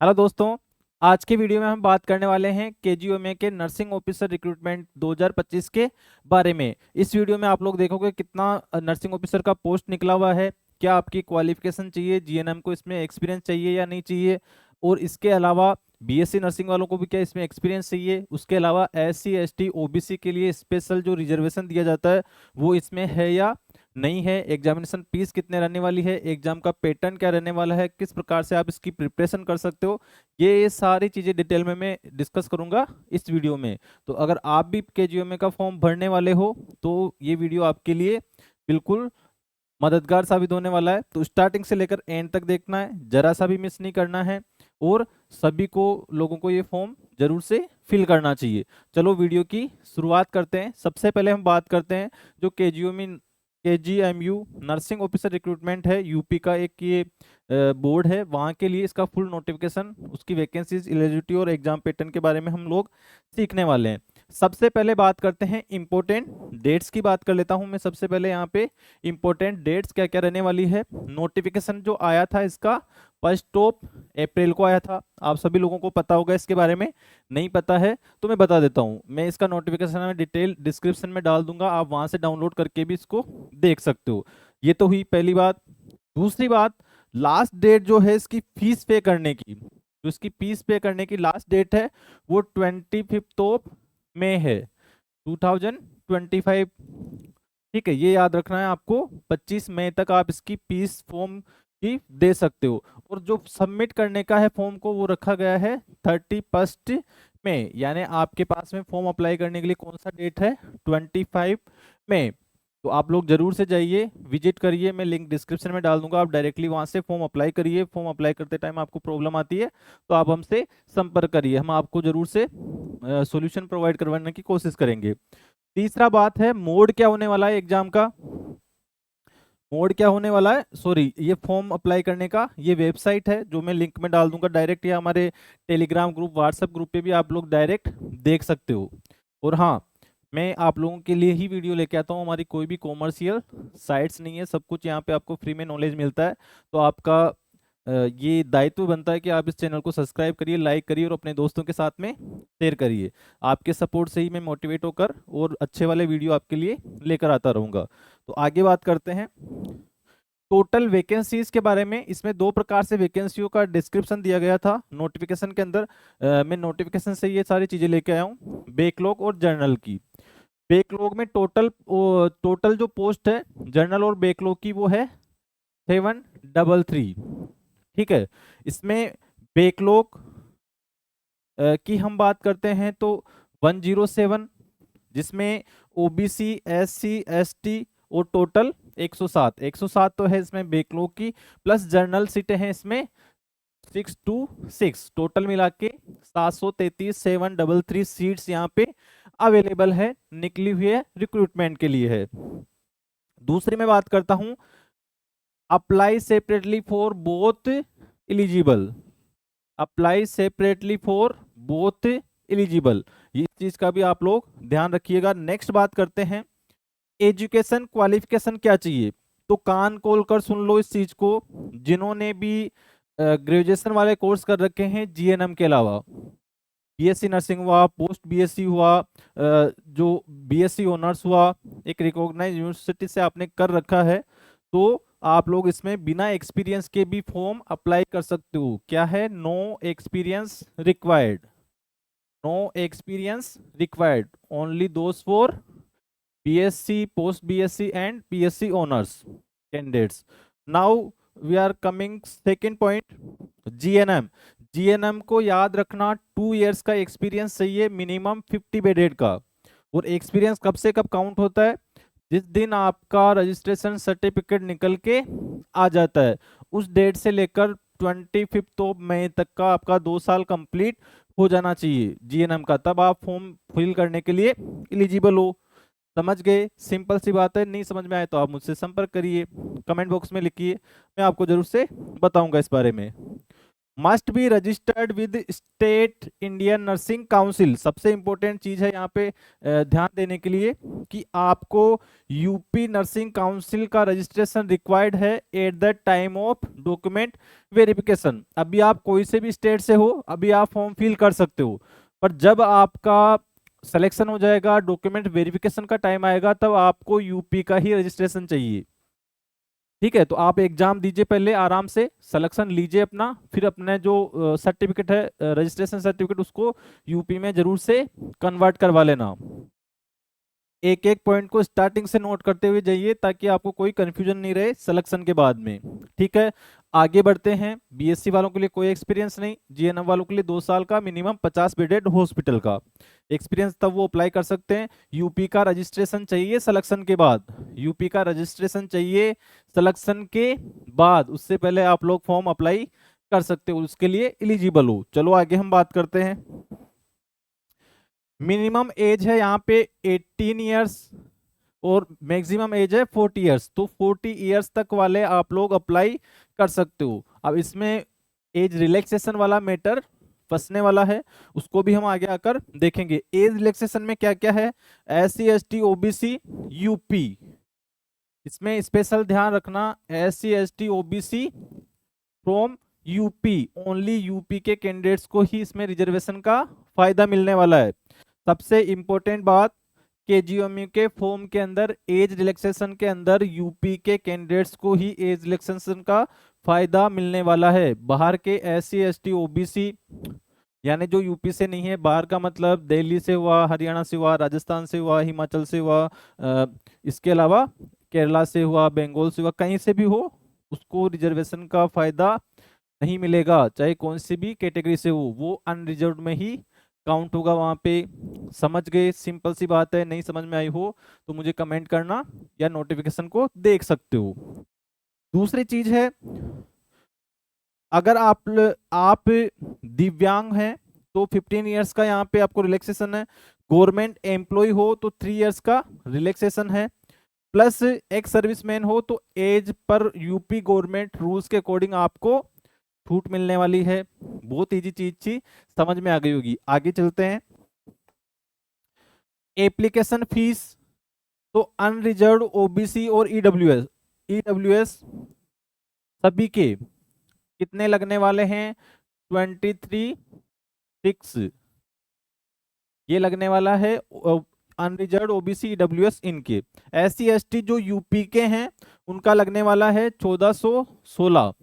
Hello दोस्तों। आज के वीडियो में हम बात करने वाले हैं केजीओएमए के नर्सिंग ऑफिसर रिक्रूटमेंट 2025 के बारे में। इस वीडियो में आप लोग देखोगे कितना नर्सिंग ऑफिसर का पोस्ट निकला हुआ है, क्या आपकी क्वालिफिकेशन चाहिए, जीएनएम को इसमें एक्सपीरियंस चाहिए या नहीं चाहिए, और इसके अलावा बीएससी नर्सिंग वालों को भी क्या इसमें एक्सपीरियंस चाहिए। उसके अलावा एससी एसटी ओबीसी के लिए स्पेशल जो रिजर्वेशन दिया जाता है वो इसमें है या नहीं है, एग्जामिनेशन फीस कितने रहने वाली है, एग्जाम का पैटर्न क्या रहने वाला है, किस प्रकार से आप इसकी प्रिपरेशन कर सकते हो, ये सारी चीजें डिटेल में मैं डिस्कस करूंगा इस वीडियो में। तो अगर आप भी केजीओएमए का फॉर्म भरने वाले हो तो ये वीडियो आपके लिए बिल्कुल मददगार साबित होने वाला है। तो स्टार्टिंग से लेकर एंड तक देखना है, जरा सा भी मिस नहीं करना है, और सभी को लोगों को ये फॉर्म जरूर से फिल करना चाहिए। चलो वीडियो की शुरुआत करते हैं। सबसे पहले हम बात करते हैं जो केजीएमयू नर्सिंग ऑफिसर रिक्रूटमेंट है, यूपी का एक ये बोर्ड है, वहाँ के लिए इसका फुल नोटिफिकेशन, उसकी वैकेंसीज, एलिजिबिलिटी और एग्जाम पैटर्न के बारे में हम लोग सीखने वाले हैं। सबसे पहले बात करते हैं इंपॉर्टेंट डेट्स की। बात कर लेता हूं मैं सबसे पहले यहाँ पे इंपॉर्टेंट डेट्स क्या क्या रहने वाली है। नोटिफिकेशन जो आया था इसका 1 अप्रैल को आया था। आप सभी लोगों को पता होगा, इसके बारे में नहीं पता है तो मैं बता देता हूँ। मैं इसका नोटिफिकेशन में डिटेल डिस्क्रिप्शन में डाल दूंगा, आप वहां से डाउनलोड करके भी इसको देख सकते हो। ये तो हुई पहली बात। दूसरी बात, लास्ट डेट जो है इसकी फीस पे करने की, जो इसकी फीस पे करने की लास्ट डेट है वो 25 मई है 2025। ठीक है, ये याद रखना है आपको। 25 मई तक आप इसकी फीस फॉर्म की दे सकते हो, और जो सबमिट करने का है फॉर्म को वो रखा गया है 31 मई। यानी आपके पास में फॉर्म अप्लाई करने के लिए कौन सा डेट है, 25 मई। तो आप लोग जरूर से जाइए, विजिट करिए, मैं लिंक डिस्क्रिप्शन में डाल दूंगा, आप डायरेक्टली वहां से फॉर्म अप्लाई करिए। फॉर्म अप्लाई करते टाइम आपको प्रॉब्लम आती है तो आप हमसे संपर्क करिए, हम आपको जरूर से सॉल्यूशन प्रोवाइड करवाने की कोशिश करेंगे। तीसरा बात है मोड क्या होने वाला है एग्जाम का। मोड क्या होने वाला है, सॉरी, ये फॉर्म अप्लाई करने का ये वेबसाइट है जो मैं लिंक में डाल दूंगा डायरेक्ट, या हमारे टेलीग्राम ग्रुप, व्हाट्सएप ग्रुप पे भी आप लोग डायरेक्ट देख सकते हो। और हाँ, मैं आप लोगों के लिए ही वीडियो लेके आता हूँ, हमारी कोई भी कॉमर्शियल साइट्स नहीं है, सब कुछ यहाँ पे आपको फ्री में नॉलेज मिलता है। तो आपका ये दायित्व बनता है कि आप इस चैनल को सब्सक्राइब करिए, लाइक करिए और अपने दोस्तों के साथ में शेयर करिए। आपके सपोर्ट से ही मैं मोटिवेट होकर और अच्छे वाले वीडियो आपके लिए लेकर आता रहूँगा। तो आगे बात करते हैं टोटल वैकेंसीज के बारे में। इसमें दो प्रकार से वैकेंसियों का डिस्क्रिप्शन दिया गया था नोटिफिकेशन के अंदर। मैं नोटिफिकेशन से ये सारी चीज़ें लेके आया हूँ, बैकलॉग और जर्नल की। बैकलॉग में टोटल जो पोस्ट है जर्नल और बैकलॉग की वो है 733। ठीक है, इसमें बैकलॉग की हम बात करते हैं तो 107, जिसमें ओबीसी एससी एसटी और टोटल 107 तो है इसमें बैकलॉग की, प्लस जर्नल सीटें हैं इसमें 626, टोटल मिला के 733, 733 सीट्स यहाँ पे अवेलेबल है, निकली हुई है, रिक्रूटमेंट के लिए है। दूसरी मैं बात करता हूं apply separately for both eligible. Apply separately for both eligible, इस चीज का भी आप लोग ध्यान रखिएगा। नेक्स्ट बात करते हैं एजुकेशन क्वालिफिकेशन क्या चाहिए। तो कान खोल कर सुन लो इस चीज को, जिन्होंने भी ग्रेजुएशन वाले कोर्स कर रखे हैं जीएनएम के अलावा, बीएससी नर्सिंग हुआ, पोस्ट बीएससी हुआ, जो बीएससी ऑनर्स हुआ, एक रिकॉग्नाइज यूनिवर्सिटी से आपने कर रखा है, तो आप लोग इसमें बिना एक्सपीरियंस के भी फॉर्म अप्लाई कर सकते हो। क्या है, no experience required, no experience required, only those for BSc, post BSc and BSc honours candidates. Now we are coming second point, GNM. GNM को याद रखना 2 इयर्स का एक्सपीरियंस चाहिए, मिनिमम 50 बेडेड का। और एक्सपीरियंस कब से कब काउंट होता है, जिस दिन आपका रजिस्ट्रेशन सर्टिफिकेट निकल के आ जाता है उस डेट से लेकर 25 मई तक का आपका 2 साल कंप्लीट हो जाना चाहिए जीएनएम का, तब आप फॉर्म फिल करने के लिए एलिजिबल हो। समझ गए, सिंपल सी बात है। नहीं समझ में आए तो आप मुझसे संपर्क करिए, कमेंट बॉक्स में लिखिए, मैं आपको जरूर से बताऊंगा इस बारे में। Must be registered with state Indian nursing council. सबसे इंपॉर्टेंट चीज है यहाँ पे ध्यान देने के लिए कि आपको यूपी नर्सिंग काउंसिल का रजिस्ट्रेशन रिक्वायर्ड है at the time of document verification. अभी आप कोई से भी स्टेट से हो, अभी आप फॉर्म फिल कर सकते हो, पर जब आपका सिलेक्शन हो जाएगा, डॉक्यूमेंट वेरिफिकेशन का टाइम आएगा, तब आपको यूपी का ही रजिस्ट्रेशन चाहिए। ठीक है, तो आप एग्जाम दीजिए, पहले आराम से सिलेक्शन लीजिए अपना, फिर अपने जो सर्टिफिकेट है, रजिस्ट्रेशन सर्टिफिकेट, उसको यूपी में जरूर से कन्वर्ट करवा लेना। एक एक पॉइंट को स्टार्टिंग से नोट करते हुए जाइए ताकि आपको कोई कंफ्यूजन नहीं रहे सिलेक्शन के बाद में। ठीक है, आगे बढ़ते हैं। बीएससी वालों के लिए कोई एक्सपीरियंस नहीं, जीएनएम वालों के लिए 2 साल का मिनिमम 50 बेडेड हॉस्पिटल का एक्सपीरियंस, तब वो अप्लाई कर सकते हैं। यूपी का रजिस्ट्रेशन चाहिए सिलेक्शन के बाद, यूपी का रजिस्ट्रेशन चाहिए सिलेक्शन के बाद, उससे पहले आप लोग फॉर्म अप्लाई कर सकते हो, उसके लिए एलिजिबल हो। चलो आगे हम बात करते हैं। मिनिमम एज है यहाँ पे 18 ईयर्स और मैक्सिमम एज है 40 ईयर्स, तो 40 ईयर्स तक वाले आप लोग अप्लाई कर सकते हो। अब इसमें एज रिलैक्सेशन वाला मैटर फंसने वाला है, उसको भी हम आगे आकर देखेंगे। एज रिलैक्सेशन में क्या क्या है, SC ST OBC यूपी, इसमें स्पेशल ध्यान रखना, SC ST OBC from UP, only UP के कैंडिडेट्स को ही इसमें रिजर्वेशन का फायदा मिलने वाला है। सबसे इंपॉर्टेंट बात, केजीएमयू के फॉर्म के अंदर एज रिलैक्सेशन के अंदर यूपी के कैंडिडेट्स को ही एज रिलैक्सेशन का फायदा मिलने वाला है। बाहर के SC ST OBC यानी जो यूपी से नहीं है, बाहर का मतलब दिल्ली से हुआ, हरियाणा से हुआ, राजस्थान से हुआ, हिमाचल से हुआ, इसके अलावा केरला से हुआ, बंगाल से हुआ, कहीं से भी हो, उसको रिजर्वेशन का फायदा नहीं मिलेगा, चाहे कौन सी भी कैटेगरी से हो, वो अनरिजर्व में ही काउंट होगा वहां पे। समझ गए, सिंपल सी बात है। नहीं समझ में आई हो तो मुझे कमेंट करना या नोटिफिकेशन को देख सकते हो। दूसरी चीज है, अगर आप दिव्यांग हैं तो 15 इयर्स का यहाँ पे आपको रिलैक्सेशन है। गवर्नमेंट एम्प्लॉय हो तो 3 इयर्स का रिलैक्सेशन है, प्लस एक्स सर्विसमैन हो तो एज पर यूपी गवर्नमेंट रूल्स के अकॉर्डिंग आपको छूट मिलने वाली है। बहुत इजी चीज थी, समझ में आ गई होगी। आगे चलते हैं। एप्लीकेशन फीस, तो अनरिजर्व ओबीसी और ईडब्ल्यूएस सभी के कितने लगने वाले हैं, 23,600 ये लगने वाला है। अनरिजर्व ओबीसी ईडब्ल्यूएस इनके। SC ST जो यूपी के हैं उनका लगने वाला है 1416,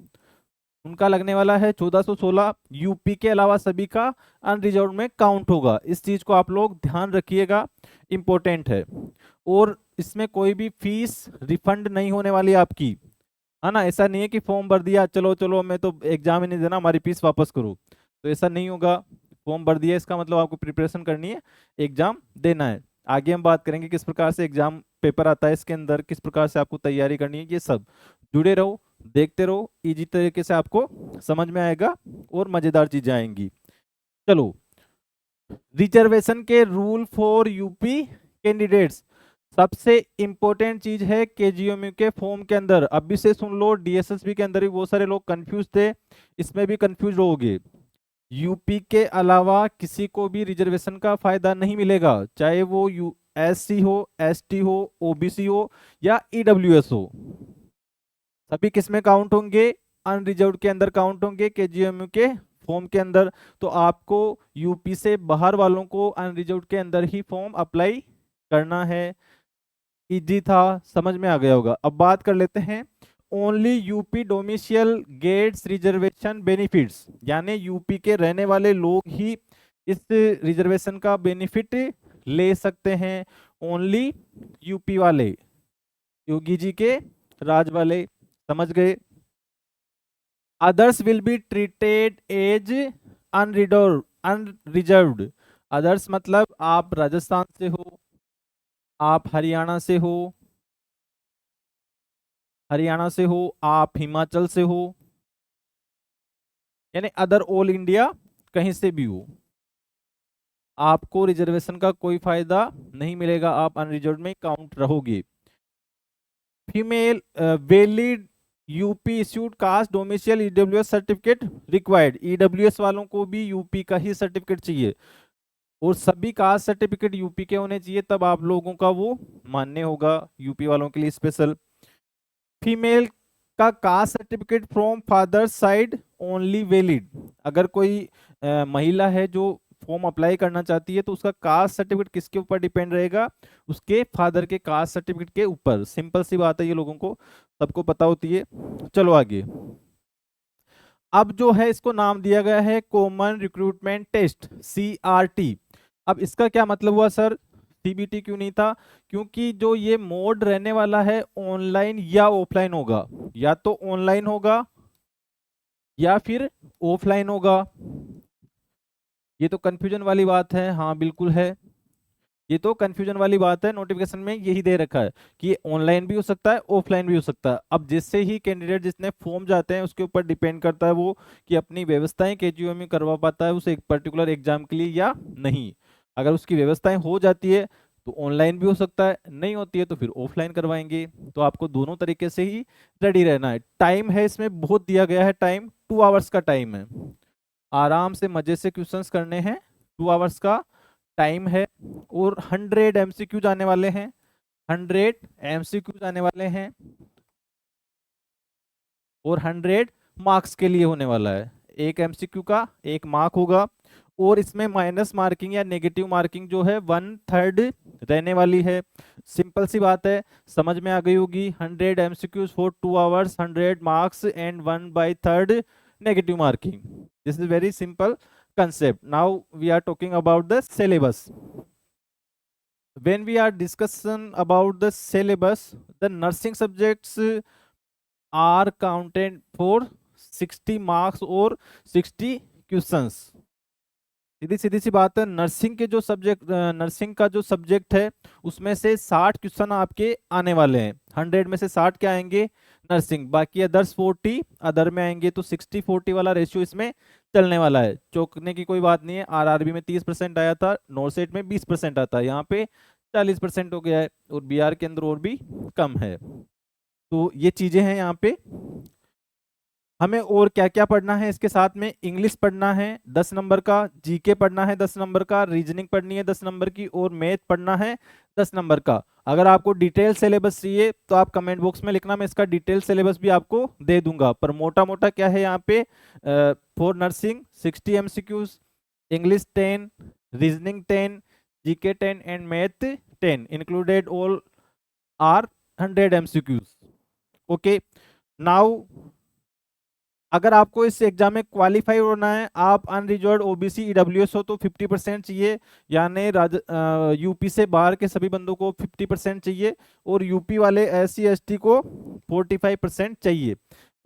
उनका लगने वाला है 1416। यूपी के अलावा सभी का अनरिजर्व में काउंट होगा, इस चीज को आप लोग ध्यान रखिएगा, इंपॉर्टेंट है। और इसमें कोई भी फीस रिफंड नहीं होने वाली आपकी, है ना। ऐसा नहीं है कि फॉर्म भर दिया, चलो चलो मैं तो एग्जाम ही नहीं देना, हमारी फीस वापस करो, तो ऐसा नहीं होगा। फॉर्म भर दिया इसका मतलब आपको प्रिपरेशन करनी है, एग्जाम देना है। आगे हम बात करेंगे किस प्रकार से एग्जाम पेपर आता है इसके अंदर, किस प्रकार से आपको तैयारी करनी है, ये सब जुड़े रहो, देखते रहो, इजी तरीके से आपको समझ में आएगा और मजेदार चीजें आएंगी। चलो, रिजर्वेशन के रूल फॉर यूपी कैंडिडेट्स, सबसे इंपॉर्टेंट चीज है केजीएमयू के फॉर्म के अंदर। अभी से सुन लो, डीएसएसबी के अंदर भी बहुत सारे लोग कंफ्यूज थे, इसमें भी कंफ्यूज होगे। यूपी के अलावा किसी को भी रिजर्वेशन का फायदा नहीं मिलेगा, चाहे वो SC हो, ST हो, OBC हो या ईडब्ल्यूएस हो, सभी किसमें काउंट होंगे, अनरिजर्व के अंदर काउंट होंगे केजीएमयू के फॉर्म के अंदर। तो आपको यूपी से बाहर वालों को अनरिजर्व के अंदर ही फॉर्म अप्लाई करना है। इजी था, समझ में आ गया होगा। अब बात कर लेते हैं, only UP domicile gets reservation benefits, यानी यूपी के रहने वाले लोग ही इस रिजर्वेशन का बेनिफिट ले सकते हैं, ओनली यूपी वाले, योगी जी के राज वाले, समझ गए। Others will be treated as unreserved. Others मतलब आप राजस्थान से हो, आप हरियाणा से हो, आप हिमाचल से हो, यानी अदर ऑल इंडिया कहीं से भी हो, आपको रिजर्वेशन का कोई फायदा नहीं मिलेगा, आप अनरिजर्व में काउंट रहोगे। Female valid UP issued caste domicile EWS certificate required, EWS वालों को भी यूपी का ही सर्टिफिकेट चाहिए और सभी कास्ट सर्टिफिकेट यूपी के होने चाहिए, तब आप लोगों का वो मान्य होगा, यूपी वालों के लिए स्पेशल। फीमेल का caste certificate from father side only valid, अगर कोई महिला है जो फॉर्म अप्लाई करना चाहती है तो उसका कास्ट सर्टिफिकेट किसके ऊपर डिपेंड रहेगा, उसके फादर के कास्ट सर्टिफिकेट के ऊपर। सिंपल सी बात है, ये लोगों को सबको पता होती है। चलो आगे। अब जो है इसको नाम दिया गया है कॉमन रिक्रूटमेंट टेस्ट, CRT। अब इसका क्या मतलब हुआ सर, CBT क्यों नहीं था? क्योंकि जो ये मोड रहने वाला है ऑनलाइन या ऑफलाइन होगा, या तो ऑनलाइन होगा या फिर ऑफलाइन होगा। ये तो कंफ्यूजन वाली बात है, हाँ बिल्कुल है, ये तो कंफ्यूजन वाली बात है। नोटिफिकेशन में यही दे रखा है कि ऑनलाइन भी हो सकता है ऑफलाइन भी हो सकता है। अब जिससे ही कैंडिडेट जिसने फॉर्म जाते हैं उसके ऊपर डिपेंड करता है वो कि अपनी व्यवस्थाएं केजीओ में करवा पाता है उस एक पर्टिकुलर एग्जाम के लिए या नहीं। अगर उसकी व्यवस्थाएं हो जाती है तो ऑनलाइन भी हो सकता है, नहीं होती है तो फिर ऑफलाइन करवाएंगे। तो आपको दोनों तरीके से ही रेडी रहना है। टाइम है इसमें बहुत दिया गया है, टाइम 2 आवर्स का टाइम है, आराम से मजे से क्वेश्चंस करने हैं, 2 आवर्स का टाइम है। और 100 MCQ जाने वाले हैं, 100 MCQ जाने वाले हैं और 100 मार्क्स के लिए होने वाला है। एक MCQ का 1 मार्क होगा और इसमें माइनस मार्किंग या नेगेटिव मार्किंग जो है 1/3 रहने वाली है। सिंपल सी बात है, समझ में आ गई होगी। 100 MCQs for 2 hours, 100 marks and 1/3 negative marking. This is very simple concept. Now we are talking about the syllabus. When we are discussing about the syllabus, the nursing subjects are counted for 60 marks और 60 questions. सीधी सीधी सी बात है, nursing के जो subject, nursing का जो subject है उसमें से 60 क्वेश्चन आपके आने वाले हैं। 100 में से 60 क्या आएंगे, नर्सिंग, बाकी अदर्स 40 अदर में आएंगे। तो 60-40 वाला रेशियो इसमें चलने वाला है, चौंकने की कोई बात नहीं है। आरआरबी में 30% आया था, नॉर्सेट में 20% आता है, यहाँ पे 40% हो गया है और बीआर के अंदर और भी कम है। तो ये चीजें हैं यहाँ पे। हमें और क्या क्या पढ़ना है इसके साथ में, इंग्लिश पढ़ना है 10 नंबर का, जीके पढ़ना है 10 नंबर का, रीजनिंग पढ़नी है 10 नंबर की और मैथ पढ़ना है 10 नंबर का। अगर आपको डिटेल सिलेबस चाहिए तो आप कमेंट बॉक्स में लिखना, मैं इसका डिटेल सिलेबस भी आपको दे दूंगा। पर मोटा मोटा क्या है यहाँ पे, for nursing 60 MCQs, English 10, reasoning 10, GK 10 and math 10 included, all are 100 MCQs। Okay, now अगर आपको इस एग्जाम में क्वालिफाई होना है, आप अनरिजर्व ओबीसी ईडब्ल्यूएस हो तो 50% चाहिए, यानी यूपी से बाहर के सभी बंदों को 50% चाहिए और यूपी वाले SC ST को 45% चाहिए।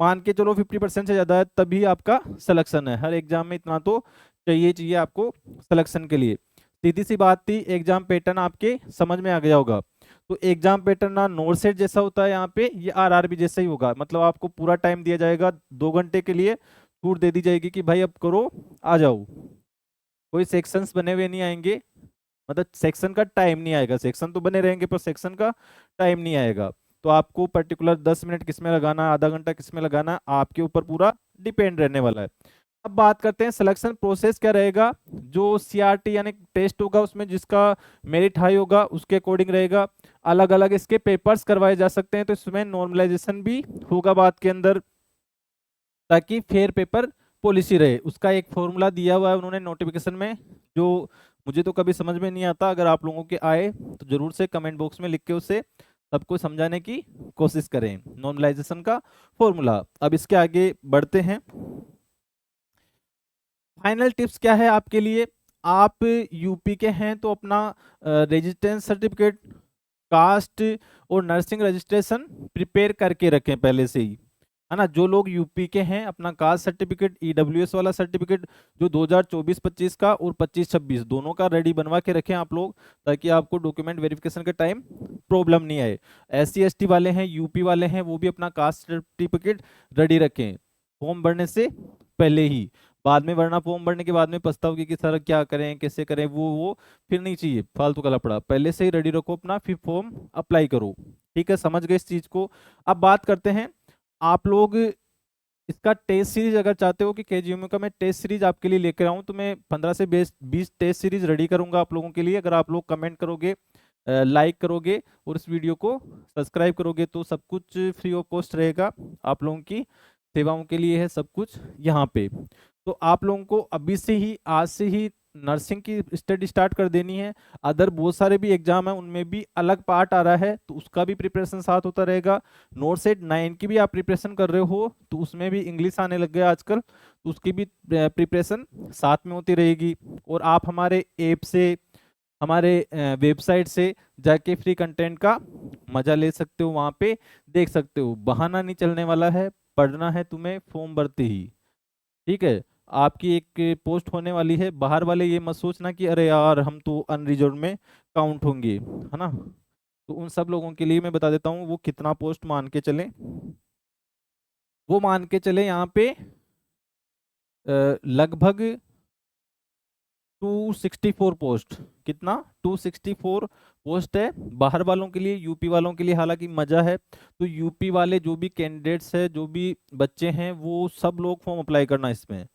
मान के चलो 50% से ज्यादा है तभी आपका सिलेक्शन है। हर एग्जाम में इतना तो चाहिए आपको सिलेक्शन के लिए। सीधी सी बात थी, एग्जाम पैटर्न आपके समझ में आ गया होगा। तो एग्जाम पैटर्न ना नोरसेट जैसा होता है यहाँ पे, ये आरआरबी जैसा ही होगा। मतलब आपको पूरा टाइम दिया जाएगा, 2 घंटे के लिए छूट दे दी जाएगी कि भाई अब करो, आ जाओ। कोई सेक्शंस बने हुए नहीं आएंगे, मतलब सेक्शन का टाइम नहीं आएगा। सेक्शन तो बने रहेंगे पर सेक्शन का टाइम नहीं आएगा। तो आपको पर्टिकुलर 10 मिनट किस में लगाना है, आधा घंटा किस में लगाना है, आपके ऊपर पूरा डिपेंड रहने वाला है। अब बात करते हैं सिलेक्शन प्रोसेस क्या रहेगा। जो CRT यानी टेस्ट होगा उसमें जिसका मेरिट हाई होगा उसके अकॉर्डिंग रहेगा। अलग अलग इसके पेपर्स करवाए जा सकते हैं, तो इसमें नॉर्मलाइजेशन भी होगा बात के अंदर, ताकि फेयर पेपर पॉलिसी रहे। उसका एक फॉर्मूला दिया हुआ है उन्होंने नोटिफिकेशन में, जो मुझे तो कभी समझ में नहीं आता। अगर आप लोगों के आए तो जरूर से कमेंट बॉक्स में लिख के उसे सबको समझाने की कोशिश करें, नॉर्मलाइजेशन का फॉर्मूला। अब इसके आगे बढ़ते हैं। फाइनल टिप्स क्या है आपके लिए, आप यूपी के हैं तो अपना रेजिस्टेंस सर्टिफिकेट, कास्ट और नर्सिंग रजिस्ट्रेशन प्रिपेयर करके रखें पहले से ही, है ना। जो लोग यूपी के हैं अपना कास्ट सर्टिफिकेट, ईडब्ल्यूएस वाला सर्टिफिकेट जो 2024-25 का और 25-26 दोनों का रेडी बनवा के रखें आप लोग, ताकि आपको डॉक्यूमेंट वेरिफिकेशन के टाइम प्रॉब्लम नहीं आए। SC ST वाले हैं, यूपी वाले हैं, वो भी अपना कास्ट सर्टिफिकेट रेडी रखें फॉर्म भरने से पहले ही। बाद में वरना फॉर्म भरने के बाद में पछताओगे कि सर क्या करें कैसे करें, वो फिर नहीं चाहिए फालतू का लफड़ा। पहले से ही रेडी रखो अपना, फिर फॉर्म अप्लाई करो। ठीक है, समझ गए इस चीज को। अब बात करते हैं आप लोग इसका टेस्ट सीरीज अगर चाहते हो कि केजीएमयू का मैं टेस्ट सीरीज आपके लिए लेकर आऊं, तो मैं 15 से 20 टेस्ट सीरीज रेडी करूंगा आप लोगों के लिए। अगर आप लोग कमेंट करोगे, लाइक करोगे और इस वीडियो को सब्सक्राइब करोगे, तो सब कुछ फ्री ऑफ कॉस्ट रहेगा। आप लोगों की सेवाओं के लिए है सब कुछ यहाँ पे। तो आप लोगों को अभी से ही, आज से ही नर्सिंग की स्टडी स्टार्ट कर देनी है। अदर बहुत सारे भी एग्जाम है, उनमें भी अलग पार्ट आ रहा है, तो उसका भी प्रिपरेशन साथ होता रहेगा। नोट सेट 9 की भी आप प्रिपरेशन कर रहे हो, तो उसमें भी इंग्लिश आने लग गया आजकल, तो उसकी भी प्रिपरेशन साथ में होती रहेगी। और आप हमारे ऐप से, हमारे वेबसाइट से जाके फ्री कंटेंट का मजा ले सकते हो, वहां पे देख सकते हो। बहाना नहीं चलने वाला है, पढ़ना है तुम्हें फॉर्म भरते ही। ठीक है, आपकी एक पोस्ट होने वाली है। बाहर वाले ये मत सोचना कि अरे यार हम तो अनरिजर्व में काउंट होंगे, है ना। तो उन सब लोगों के लिए मैं बता देता हूँ वो कितना पोस्ट मान के चले। वो मान के चले यहाँ पे लगभग 264 पोस्ट। कितना? 264 पोस्ट है बाहर वालों के लिए। यूपी वालों के लिए हालांकि मजा है, तो यूपी वाले जो भी कैंडिडेट्स है, जो भी बच्चे हैं, वो सब लोग फॉर्म अप्लाई करना। इसमें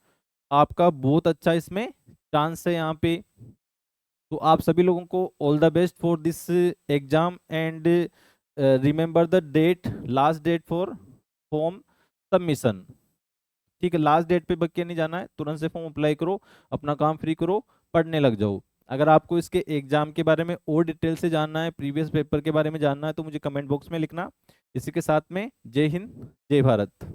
आपका बहुत अच्छा इसमें चांस है यहाँ पे। तो आप सभी लोगों को all the best for this exam and remember the date, last date for form submission. ठीक है, लास्ट डेट पे बक के नहीं जाना है, तुरंत से फॉर्म अप्लाई करो, अपना काम फ्री करो, पढ़ने लग जाओ। अगर आपको इसके एग्जाम के बारे में और डिटेल से जानना है, प्रीवियस पेपर के बारे में जानना है, तो मुझे कमेंट बॉक्स में लिखना। इसी के साथ में जय हिंद, जय भारत।